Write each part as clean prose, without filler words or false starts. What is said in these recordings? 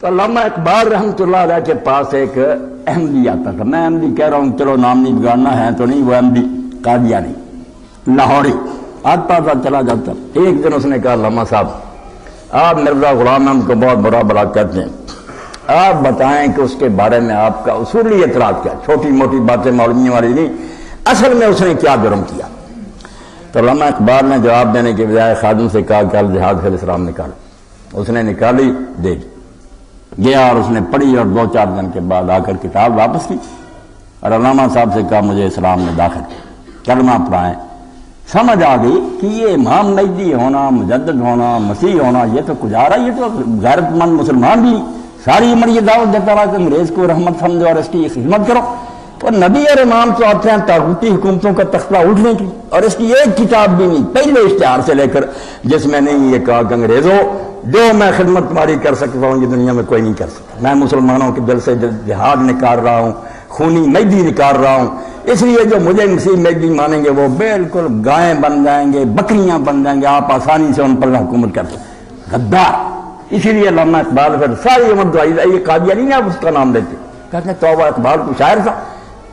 تو علامہ اقبال رحمۃ اللہ علیہ کے پاس ایک احمدی آتا تھا. میں احمدی کہہ رہا ہوں، چلو نام نہیں بگاڑنا ہے تو نہیں، وہ احمدی قادیانی لاہوری آتا تھا چلا جاتا. ایک دن اس نے کہا علامہ صاحب آپ مرزا غلام احمد کو بہت برا بلا کہتے ہیں، آپ بتائیں کہ اس کے بارے میں آپ کا اصولی اعتراض کیا؟ چھوٹی موٹی باتیں مولویوں والی نہیں، اصل میں اس نے کیا جرم کیا؟ تو علامہ اقبال نے جواب دینے کے بجائے خادم سے کہا کہ الجہاد فی الاسلام نکال. اس نے نکالی، دے دی، گیا اور اس نے پڑھی اور 2-4 دن کے بعد آ کر کتاب واپس کی اور علامہ صاحب سے کہا مجھے اسلام میں داخل کلمہ پڑھائیں. سمجھ آ گئی کہ یہ امام مہدی ہونا، مجدد ہونا، مسیح ہونا، یہ تو کچھ آ رہا ہے، یہ تو غیرت مند مسلمان بھی ساری عمر یہ دعوت دیتا رہا کہ انگریز کو رحمت سمجھو اور اس کی خدمت کرو. اور نبی اور امام تو آتے ہیں طاغوتی حکومتوں کا تختہ اٹھنے کی، اور اس کی ایک کتاب بھی نہیں پہلے اشتہار سے لے کر جس میں نہیں یہ کہا کہ انگریزوں جو میں خدمت تمہاری کر سکتا ہوں یہ دنیا میں کوئی نہیں کر سکتا. میں مسلمانوں کے دل سے جہاد نکال رہا ہوں، خونی مہدی نکال رہا ہوں، اس لیے جو مجھے مسیح مہدی مانیں گے وہ بالکل گائیں بن جائیں گے، بکریاں بن جائیں گے، آپ آسانی سے ان پر حکومت کر سکتے. غدار. اسی لیے علامہ اقبال پھر ساری عمر دعائی یہ قادیانی نہیں، آپ اس کا نام لیتے کہتے ہیں توبہ. اقبال کو شاعر تھا،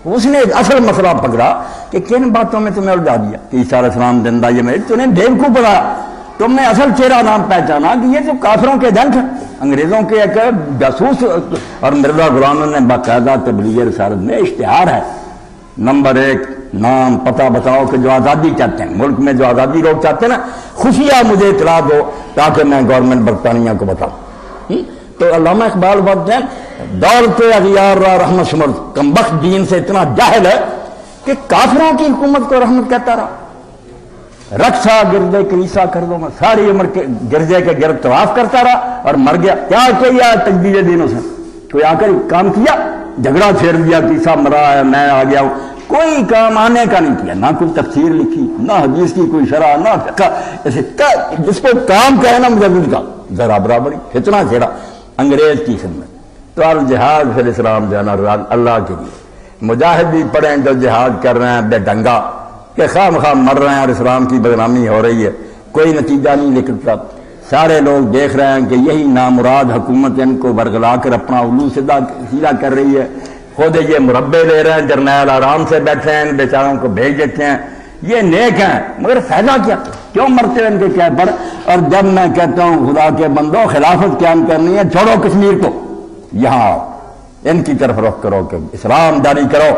اس نے اصل مسئلہ پکڑا کہ کن باتوں میں تمہیں الجھا دیا کہ عیسیٰ علیہ السلام زندہ، یہ میں تمہیں بیوقوف بنایا. تم نے اصل چہرہ نام پہچانا کہ یہ تو کافروں کے جنگ ہے، انگریزوں کے ایک جاسوس. اور مرزا غلام نے باقاعدہ تبلیغ رسالت میں اشتہار ہے، نمبر 1 نام پتہ بتاؤ کہ جو آزادی چاہتے ہیں، ملک میں جو آزادی لوگ چاہتے ہیں نا، خفیہ مجھے اطلاع دو تاکہ میں گورنمنٹ برطانیہ کو بتاؤں. تو علامہ اقبال بات ہیں دولت اغیار را رحمت شمر، کمبخت دین سے اتنا جاہل ہے کہ کافروں کی حکومت کو رحمت کہتا رہا. رکشا گردے کلیسا کر دو، میں ساری عمر کے گرجے کے گرد طواف کرتا رہا اور مر گیا. کیا کیا تجدید دین؟ اس نے کوئی آ کر کام کیا؟ جھگڑا پھیر دیا، کیسا مرا ہے، میں آ گیا ہوں. کوئی کام آنے کا نہیں کیا، نہ کوئی تفسیر لکھی، نہ حدیث کی کوئی شرح، نہ فقہ. ایسے جس کو کام کہے نا مجدد کا ذرا برابری اتنا چھیڑا انگریز کی خدمت. تو الجہاد فی الاسلام جو ہے نا اللہ کے لیے مجاہد بھی پڑھیں جو جہاد کر رہے ہیں بے ڈنگا کہ خواہ مخواہ مر رہے ہیں اور اسلام کی بدنامی ہو رہی ہے، کوئی نتیجہ نہیں نکلتا. سارے لوگ دیکھ رہے ہیں کہ یہی نامراد حکومت ان کو برگلا کر اپنا الو سیدھا کر رہی ہے. خود یہ مربے دے رہے ہیں، جرنیل آرام سے بیٹھے ہیں، ان بیچاروں کو بھیج دیتے ہیں. یہ نیک ہیں مگر فائدہ کیا؟ کیوں مرتے ہیں ان کے کہہ پر؟ اور جب میں کہتا ہوں خدا کے بندوں خلافت قیام کرنی ہے، چھوڑو کشمیر کو، یہاں ان کی طرف رخ کرو کہ اسلام جاری کرو،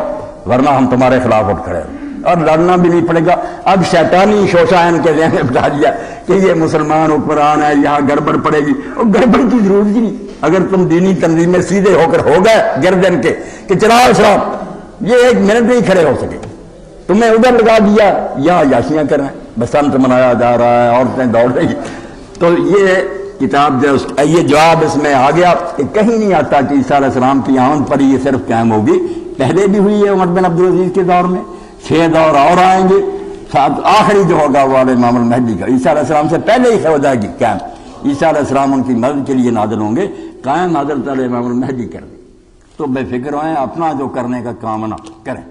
ورنہ ہم تمہارے خلاف اٹھ کھڑے ہیں اور لڑنا بھی نہیں پڑے گا. اب شیطانی شوشہ ان کے ذہن میں بتا دیا کہ یہ مسلمان حکمران ہے، یہاں گڑبڑ پڑے گی. اور گڑبڑ کی ضرورت ہی نہیں اگر تم دینی تنظیم میں سیدھے ہو کر ہو گئے گردن کے کہ چلاؤ اسلام، یہ 1 منٹ نہیں کھڑے ہو سکے. تمہیں ادھر لگا دیا، یہاں یاشیاں کر رہے ہیں، بسنت منایا جا رہا ہے، عورتیں دوڑ رہی. تو یہ کتاب جو یہ جواب اس میں آ گیا کہ کہیں نہیں آتا کہ عیسیٰ علیہ السلام کی آمد پر یہ صرف قائم ہوگی. پہلے بھی ہوئی ہے عمر بن عبدالعزیز کے دور میں، 6 دور اور آئیں گے، آخری جو ہوگا وہ امام المہدی کا. عیسیٰ علیہ السلام سے پہلے ہی ہو جائے گی قائم. عیسیٰ علیہ السلام ان کی مدد کے لیے نازل ہوں گے، قائم حضرت امام المہدی کر دیں. تو بے فکر ہوئیں، اپنا جو کرنے کا کام نہ کریں.